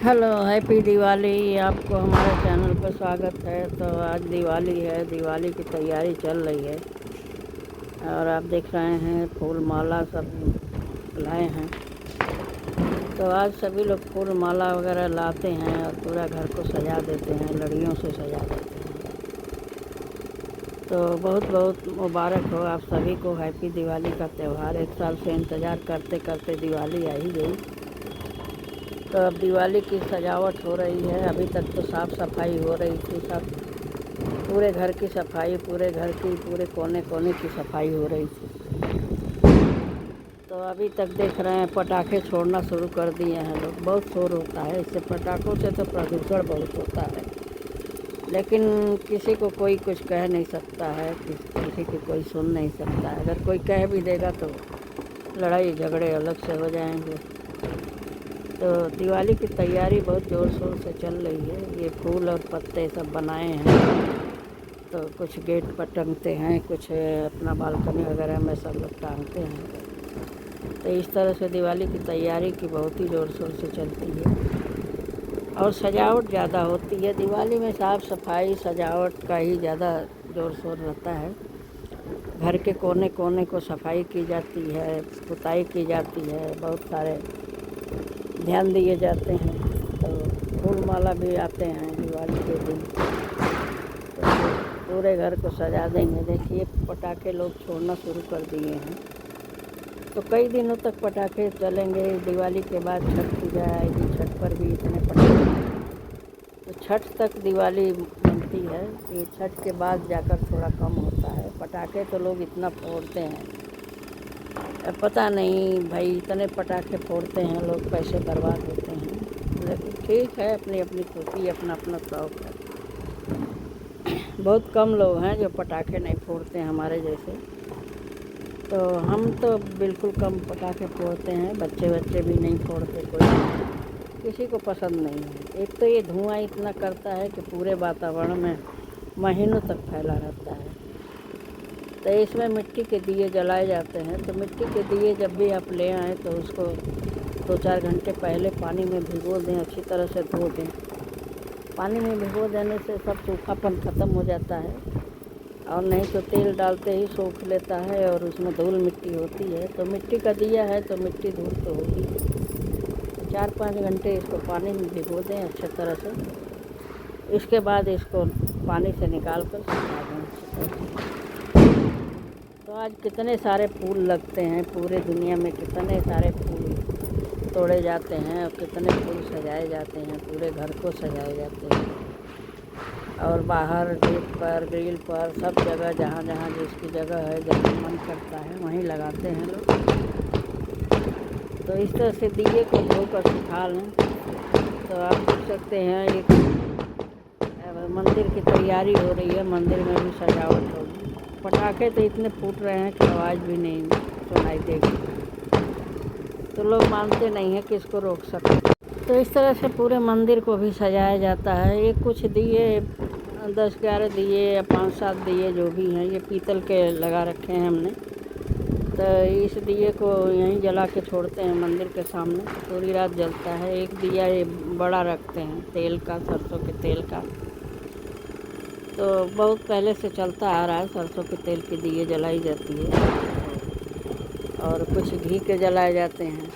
Hello, happy Diwali. आपको हमारे channel पर स्वागत है। तो आज दिवाली है, दिवाली की तैयारी चल रही है और आप देख रहे हैं फूल माला सब लाए हैं। तो आज सभी लोग फूल माला वगैरह लाते हैं और पूरा घर को सजा देते हैं, लड़ियों से सजा देते हैं। तो बहुत बहुत मुबारक हो आप सभी को हैप्पी दिवाली का त्यौहार। एक साल से इंतज़ार करते करते दिवाली आ ही गई। तो अब दिवाली की सजावट हो रही है। अभी तक तो साफ़ सफाई हो रही थी, सब पूरे घर की सफाई, पूरे घर की पूरे कोने कोने की सफाई हो रही थी। तो अभी तक देख रहे हैं पटाखे छोड़ना शुरू कर दिए हैं लोग। बहुत शोर होता है, इससे पटाखों से तो प्रदूषण बहुत होता है, लेकिन किसी को कोई कुछ कह नहीं सकता है, किसी की कोई सुन नहीं सकता है। अगर कोई कह भी देगा तो लड़ाई झगड़े अलग से हो जाएंगे। तो दिवाली की तैयारी बहुत ज़ोर शोर से चल रही है। ये फूल और पत्ते सब बनाए हैं, तो कुछ गेट पर टंगते हैं, कुछ अपना बालकनी वगैरह में सब लोग टांगते हैं। तो इस तरह से दिवाली की तैयारी की बहुत ही ज़ोर शोर से चलती है और सजावट ज़्यादा होती है। दिवाली में साफ़ सफाई सजावट का ही ज़्यादा ज़ोर शोर रहता है। घर के कोने कोने को सफाई की जाती है, पुताई की जाती है, बहुत सारे ध्यान दिए जाते हैं। तो फूल माला भी आते हैं दिवाली के दिन, तो पूरे घर को सजा देंगे। देखिए पटाखे लोग छोड़ना शुरू कर दिए हैं। तो कई दिनों तक पटाखे चलेंगे। दिवाली के बाद छठ पूजा आएगी, छठ पर भी इतने पटाखे। तो छठ तक दिवाली बनती है, ये छठ के बाद जाकर थोड़ा कम होता है। पटाखे तो लोग इतना फोड़ते हैं, पता नहीं भाई, इतने पटाखे फोड़ते हैं लोग, पैसे बर्बाद होते हैं। लेकिन ठीक है, अपनी अपनी खुशी, अपना अपना शौक़ है। बहुत कम लोग हैं जो पटाखे नहीं फोड़ते हैं हमारे जैसे। तो हम तो बिल्कुल कम पटाखे फोड़ते हैं, बच्चे भी नहीं फोड़ते, कोई किसी को पसंद नहीं है। एक तो ये धुआं इतना करता है कि पूरे वातावरण में महीनों तक फैला रहता है। तो इसमें मिट्टी के दिए जलाए जाते हैं। तो मिट्टी के दिए जब भी आप ले आएँ तो उसको 2-4 घंटे पहले पानी में भिगो दें, अच्छी तरह से धो दें। पानी में भिगो देने से सब सूखापन ख़त्म हो जाता है, और नहीं तो तेल डालते ही सूख लेता है और उसमें धूल मिट्टी होती है। तो मिट्टी का दिया है तो मिट्टी धूल तो होगी। 4-5 घंटे इसको पानी में भिगो दें अच्छी तरह से। इसके बाद इसको पानी से निकाल कर सुखा दें। तो आज कितने सारे फूल लगते हैं पूरे दुनिया में, कितने सारे फूल तोड़े जाते हैं और कितने फूल सजाए जाते हैं, पूरे घर को सजाए जाते हैं। और बाहर गेट पर, ग्रिल पर, सब जगह जहाँ जहाँ जिसकी जगह है, जहाँ मन करता है वहीं लगाते हैं लोग। तो इस तरह से दिए को धोकर सुखा लें। तो आप देख सकते हैं एक मंदिर की तैयारी हो रही है, मंदिर में भी सजावट होगी। पटाखे तो इतने फूट रहे हैं कि आवाज़ भी नहीं सुनाई देगी। तो लोग मानते नहीं हैं कि इसको रोक सकें। तो इस तरह से पूरे मंदिर को भी सजाया जाता है। ये कुछ दिए 10-11 दिए या 5-7 दिए जो भी हैं, ये पीतल के लगा रखे हैं हमने। तो इस दिए को यहीं जला के छोड़ते हैं मंदिर के सामने, पूरी रात जलता है। एक दिया ये बड़ा रखते हैं तेल का, सरसों के तेल का। तो बहुत पहले से चलता आ रहा है, सरसों के तेल के दिए जलाई जाती है और कुछ घी के जलाए जाते हैं।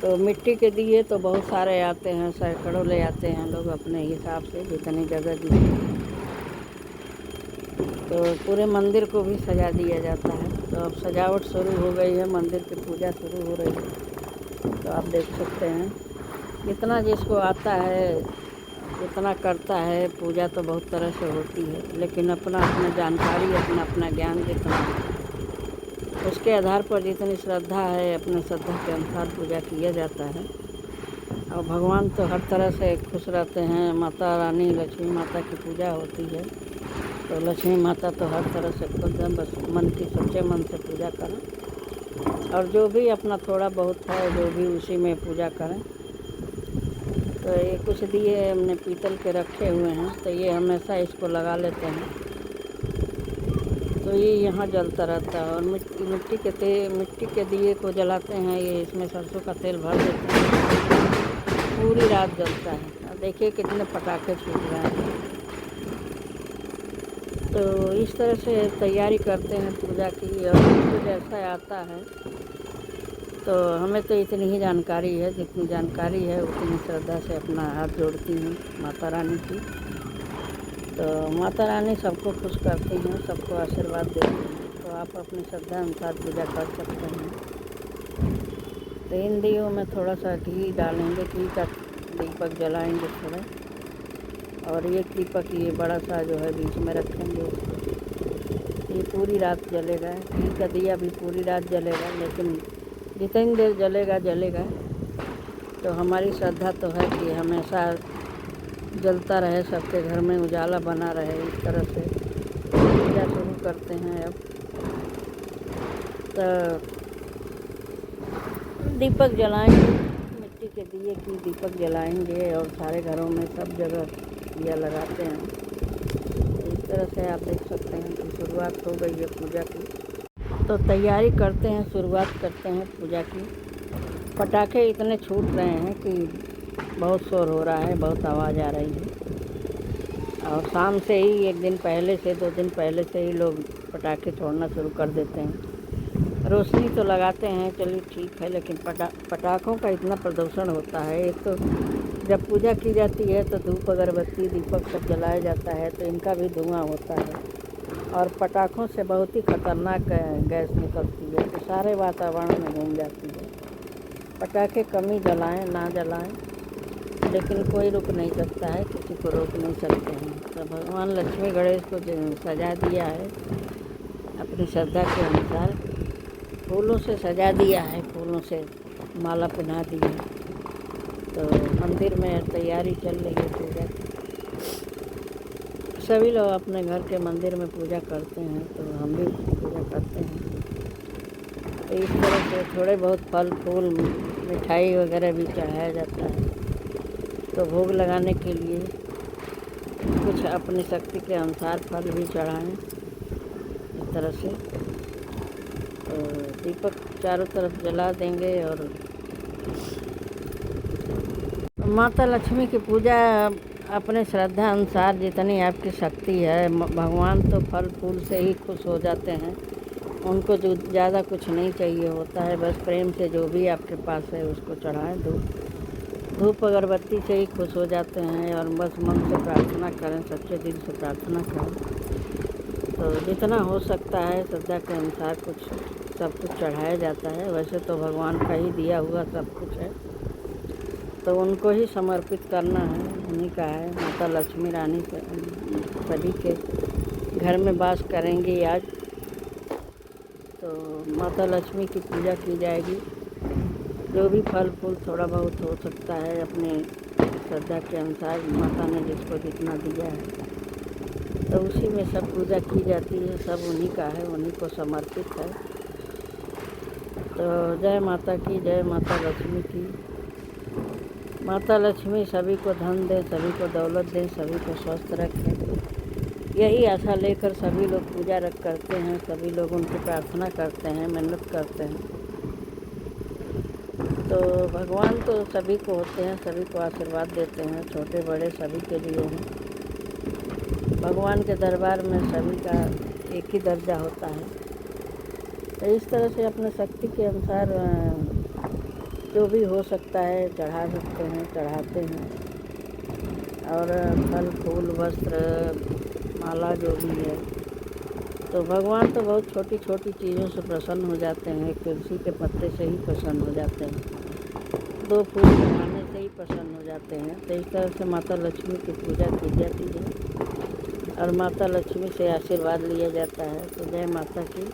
तो मिट्टी के दिए तो बहुत सारे आते हैं, सैकड़ों ले आते हैं लोग अपने हिसाब से, जितनी जगह दी। तो पूरे मंदिर को भी सजा दिया जाता है। तो अब सजावट शुरू हो गई है, मंदिर की पूजा शुरू हो रही है। तो आप देख सकते हैं जितना जिसको आता है जितना करता है। पूजा तो बहुत तरह से होती है, लेकिन अपना अपना जानकारी, अपना अपना ज्ञान जितना है, उसके आधार पर जितनी श्रद्धा है, अपने श्रद्धा के अनुसार पूजा किया जाता है। और भगवान तो हर तरह से खुश रहते हैं। माता रानी लक्ष्मी माता की पूजा होती है, तो लक्ष्मी माता तो हर तरह से खुश हैं। बस मन की सच्चे मन से पूजा करें और जो भी अपना थोड़ा बहुत है जो भी उसी में पूजा करें। तो ये कुछ दिए हमने पीतल के रखे हुए हैं, तो ये हमेशा इसको लगा लेते हैं। तो ये यहाँ जलता रहता है। और मिट्टी के दिए को जलाते हैं, ये इसमें सरसों का तेल भर देते हैं, पूरी रात जलता है। अब देखिए कितने पटाखे छूट रहे हैं। तो इस तरह से तैयारी करते हैं पूजा की। और कुछ ऐसा आता है तो हमें तो इतनी ही जानकारी है, जितनी जानकारी है उतनी श्रद्धा से अपना हाथ जोड़ती हूँ माता रानी की। तो माता रानी सबको खुश करती हैं, सबको आशीर्वाद देती हैं। तो आप अपनी श्रद्धा अनुसार पूजा कर सकते हैं। तो इन दियों में थोड़ा सा घी डालेंगे, घी का दीपक जलाएंगे थोड़ा, और एक दीपक ये बड़ा सा जो है बीच में रखेंगे उसको। ये पूरी रात जलेगा, घी का दिया भी पूरी रात जलेगा, लेकिन जितनी देर जलेगा जलेगा। तो हमारी श्रद्धा तो है कि हमेशा जलता रहे, सबके घर में उजाला बना रहे। इस तरह से पूजा शुरू करते हैं। अब तो दीपक जलाएंगे, मिट्टी के दिए की दीपक जलाएंगे, और सारे घरों में सब जगह दिया लगाते हैं। इस तरह से आप देख सकते हैं कि शुरुआत हो गई है पूजा की। तो तैयारी करते हैं, शुरुआत करते हैं पूजा की। पटाखे इतने छूट रहे हैं कि बहुत शोर हो रहा है, बहुत आवाज़ आ रही है। और शाम से ही एक दिन पहले से, 2 दिन पहले से ही लोग पटाखे छोड़ना शुरू कर देते हैं। रोशनी तो लगाते हैं, चलिए ठीक है, लेकिन पटाखों का इतना प्रदूषण होता है। एक तो जब पूजा की जाती है तो धूप अगरबत्ती दीपक सब जलाया जाता है, तो इनका भी धुआं होता है। और पटाखों से बहुत ही खतरनाक गैस निकलती है, तो सारे वातावरण में घूम जाती है। पटाखे कम ही जलाएँ, ना जलाएँ, लेकिन कोई रुक नहीं सकता है, किसी को रोक नहीं सकते हैं। तो भगवान लक्ष्मी गणेश को सजा दिया है अपनी श्रद्धा के अनुसार, फूलों से सजा दिया है, फूलों से माला पहना दी है। तो मंदिर में तैयारी चल रही है पूजा की। सभी लोग अपने घर के मंदिर में पूजा करते हैं, तो हम भी पूजा करते हैं। तो इस तरह से थोड़े बहुत फल फूल मिठाई वगैरह भी चढ़ाया जाता है। तो भोग लगाने के लिए कुछ अपनी शक्ति के अनुसार फल भी चढ़ाएं, इस तरह से। तो दीपक चारों तरफ जला देंगे। और माता लक्ष्मी की पूजा अपने श्रद्धा अनुसार जितनी आपकी शक्ति है, भगवान तो फल फूल से ही खुश हो जाते हैं। उनको जो ज़्यादा कुछ नहीं चाहिए होता है, बस प्रेम से जो भी आपके पास है उसको चढ़ाएं। धूप अगरबत्ती से ही खुश हो जाते हैं। और बस मन से प्रार्थना करें, सच्चे दिल से प्रार्थना करें। तो जितना हो सकता है श्रद्धा के अनुसार सब कुछ चढ़ाया जाता है। वैसे तो भगवान का ही दिया हुआ सब कुछ है, तो उनको ही समर्पित करना है, उन्हीं का है। माता लक्ष्मी रानी सभी के घर में वास करेंगी आज। तो माता लक्ष्मी की पूजा की जाएगी। जो भी फल फूल थोड़ा बहुत हो सकता है, अपने श्रद्धा के अनुसार माता ने जिसको जितना दिया है, तो उसी में सब पूजा की जाती है। सब उन्हीं का है, उन्हीं को समर्पित है। तो जय माता की, जय माता लक्ष्मी की। माता लक्ष्मी सभी को धन दें, सभी को दौलत दें, सभी को स्वस्थ रखें। यही आशा लेकर सभी लोग पूजा करते हैं, सभी लोग उनकी प्रार्थना करते हैं, मेहनत करते हैं। तो भगवान तो सभी को होते हैं, सभी को आशीर्वाद देते हैं, छोटे बड़े सभी के लिए हैं। भगवान के दरबार में सभी का एक ही दर्जा होता है। तो इस तरह से अपने शक्ति के अनुसार जो भी हो सकता है चढ़ा सकते हैं, चढ़ाते हैं। और फल फूल वस्त्र माला जो भी है, तो भगवान तो बहुत छोटी छोटी चीज़ों से प्रसन्न हो जाते हैं। तुलसी के पत्ते से ही प्रसन्न हो जाते हैं, 2 फूल चढ़ाने से ही प्रसन्न हो जाते हैं। तो इस तरह से माता लक्ष्मी की पूजा की जाती है और माता लक्ष्मी से आशीर्वाद लिया जाता है। तो जय माता की,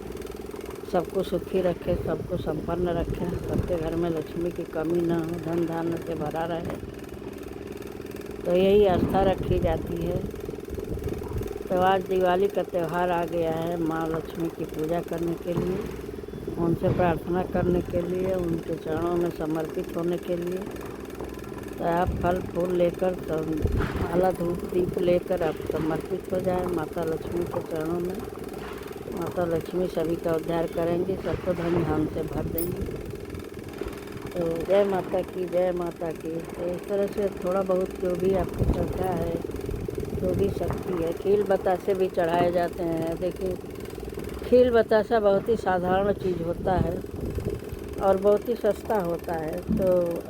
सबको सुखी रखे, सबको संपन्न रखें, सबके घर में लक्ष्मी की कमी ना हो, धन धान्य से भरा रहे। तो यही आस्था रखी जाती है। तो आज दिवाली का त्यौहार आ गया है माँ लक्ष्मी की पूजा करने के लिए, उनसे प्रार्थना करने के लिए, उनके चरणों में समर्पित होने के लिए। तो आप फल फूल लेकर, तो माला धूप दीप लेकर आप समर्पित हो जाए माता लक्ष्मी के चरणों में। माता लक्ष्मी सभी का उद्धार करेंगी, सबको धन धान से भर देंगी। तो जय माता की, जय माता की। तो इस तरह से थोड़ा बहुत जो भी आपको चढ़ता है, जो भी शक्ति है, खील बतासे भी चढ़ाए जाते हैं। देखिए, खील बतासा बहुत ही साधारण चीज़ होता है और बहुत ही सस्ता होता है। तो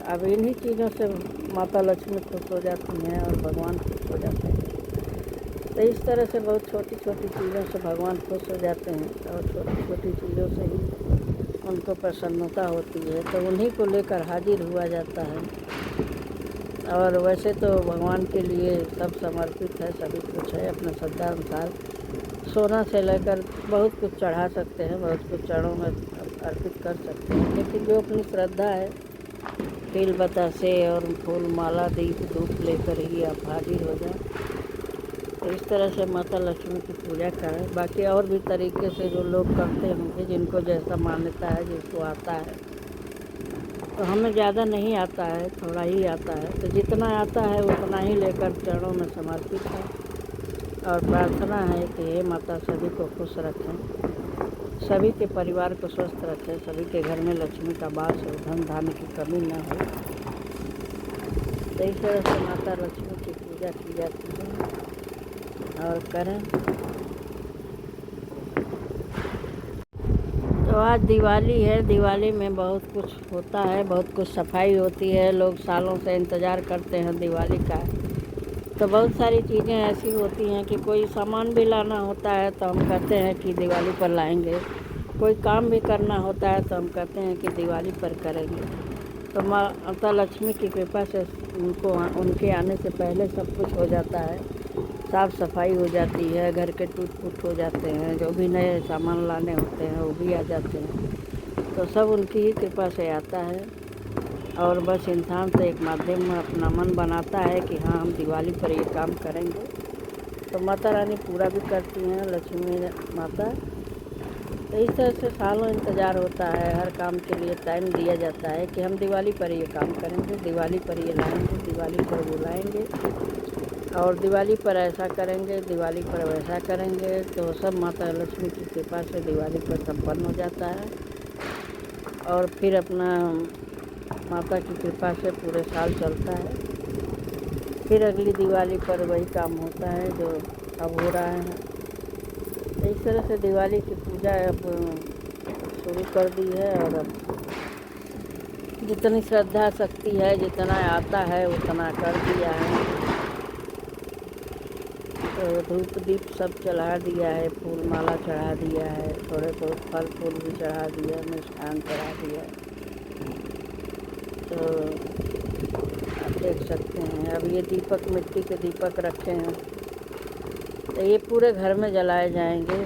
अब इन्हीं चीज़ों से माता लक्ष्मी खुश हो जाती हैं और भगवान खुश हो जाते हैं। तो इस तरह से बहुत छोटी छोटी चीज़ों से भगवान खुश हो जाते हैं और छोटी छोटी चीज़ों से ही उनको प्रसन्नता होती है, तो उन्हीं को लेकर हाजिर हुआ जाता है। और वैसे तो भगवान के लिए सब समर्पित है, सभी कुछ है अपने श्रद्धा अनुसार। सोना से लेकर बहुत कुछ चढ़ा सकते हैं, बहुत कुछ चरणों में अर्पित कर सकते हैं, लेकिन जो अपनी श्रद्धा है, तिल बतासे और फूल माला दीप धूप लेकर ही आप हाजिर हो जाए। तो इस तरह से माता लक्ष्मी की पूजा करें। बाकी और भी तरीके से जो लोग करते होंगे, जिनको जैसा मान्यता है, जिसको आता है। तो हमें ज़्यादा नहीं आता है, थोड़ा ही आता है, तो जितना आता है उतना ही लेकर चरणों में समर्पित है। और प्रार्थना है कि हे माता सभी को खुश रखें, सभी के परिवार को स्वस्थ रखें, सभी के घर में लक्ष्मी का वास हो, धन धान्य की कमी न हो। तो इस तरह से माता लक्ष्मी की पूजा की जाती है और करें। तो आज दिवाली है, दिवाली में बहुत कुछ होता है, बहुत कुछ सफाई होती है, लोग सालों से इंतज़ार करते हैं दिवाली का। तो बहुत सारी चीज़ें ऐसी होती हैं कि कोई सामान भी लाना होता है तो हम कहते हैं कि दिवाली पर लाएंगे, कोई काम भी करना होता है तो हम कहते हैं कि दिवाली पर करेंगे। तो माता लक्ष्मी की कृपा से उनके आने से पहले सब कुछ हो जाता है, साफ़ सफाई हो जाती है, घर के टूट फूट हो जाते हैं, जो भी नए सामान लाने होते हैं वो भी आ जाते हैं। तो सब उनकी ही कृपा से आता है। और बस इंसान तो एक माध्यम में अपना मन बनाता है कि हाँ हम दिवाली पर ये काम करेंगे। तो माता रानी पूरा भी करती हैं, लक्ष्मी माता। तो इस तरह से सालों इंतज़ार होता है, हर काम के लिए टाइम दिया जाता है कि हम दिवाली पर ये काम करेंगे, दिवाली पर ये लाएंगे, दिवाली पर वो लाएंगे और दिवाली पर ऐसा करेंगे, दिवाली पर वैसा करेंगे। तो सब माता लक्ष्मी की कृपा से दिवाली पर संपन्न हो जाता है और फिर अपना माता की कृपा से पूरे साल चलता है। फिर अगली दिवाली पर वही काम होता है जो अब हो रहा है। तो इस तरह से दिवाली की पूजा अब शुरू कर दी है और अब जितनी श्रद्धा शक्ति है, जितना आता है उतना कर दिया है। तो धूप दीप सब चढ़ा दिया है, फूल माला चढ़ा दिया है, थोड़े बहुत फल फूल भी चढ़ा दिया, मिष्ठान चढ़ा दिया। तो आप देख सकते हैं, अब ये दीपक मिट्टी के दीपक रखे हैं, तो ये पूरे घर में जलाए जाएंगे।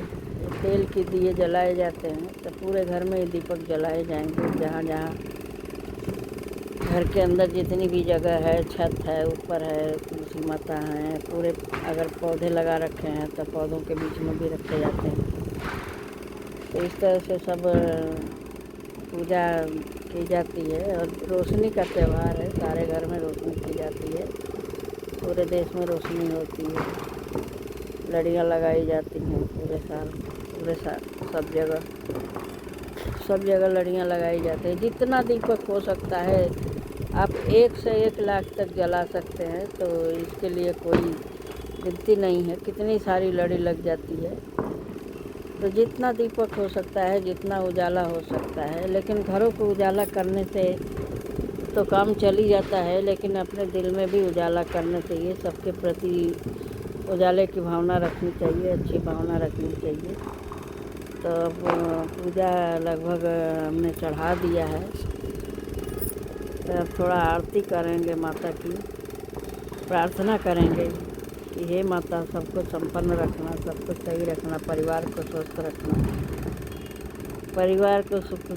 तेल के दिए जलाए जाते हैं, तो पूरे घर में ये दीपक जलाए जाएंगे। जहाँ जहाँ घर के अंदर जितनी भी जगह है, छत है, ऊपर है, तुलसी माता हैं, पूरे अगर पौधे लगा रखे हैं तो पौधों के बीच में भी रखे जाते हैं। तो इस तरह से सब पूजा की जाती है। और रोशनी का त्यौहार है, सारे घर में रोशनी की जाती है, पूरे देश में रोशनी होती है, लड़ियाँ लगाई जाती हैं पूरे साल सब जगह लड़ियाँ लगाई जाती हैं। जितना दीपक हो सकता है आप 1 से 1 लाख तक जला सकते हैं, तो इसके लिए कोई गिनती नहीं है, कितनी सारी लड़ी लग जाती है। तो जितना दीपक हो सकता है, जितना उजाला हो सकता है, लेकिन घरों को उजाला करने से तो काम चल ही जाता है, लेकिन अपने दिल में भी उजाला करना चाहिए, सबके प्रति उजाले की भावना रखनी चाहिए, अच्छी भावना रखनी चाहिए। तो अब पूजा लगभग हमने चढ़ा दिया है, तो अब थोड़ा आरती करेंगे, माता की प्रार्थना करेंगे कि हे माता सबको संपन्न रखना, सबको सही रखना, परिवार को स्वस्थ रखना, परिवार को सुख